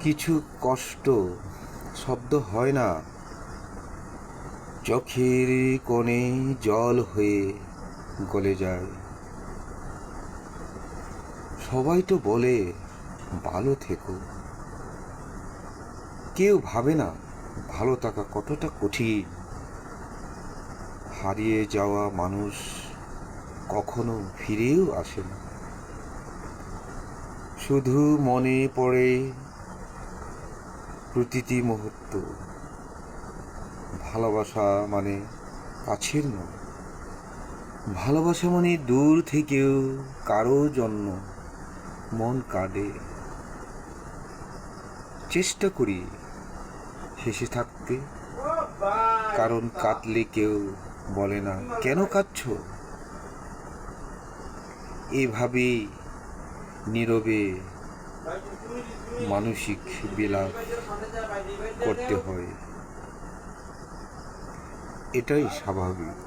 কিছু কষ্ট শব্দ হয় না, চোখের কোণে জল হয়ে গলে যায়। সবাই তো বলে ভালো থেকো, কেউ ভাবে না ভালো থাকা কতটা কঠিন। হারিয়ে যাওয়া মানুষ কখনো ফিরেও আসে না, শুধু মনে পড়ে প্রতিটি মুহূর্ত। ভালোবাসা মানে কাছের নয়, ভালোবাসা মানে দূর থেকেও কারো জন্য মন কাঁদে। চেষ্টা করি হেসে থাকতে, কারণ কাঁদলে কেউ বলে না কেন কাঁদছো। এভাবেই নীরবে মানসিক বিলাপ করতে হয়, এটাই স্বাভাবিক।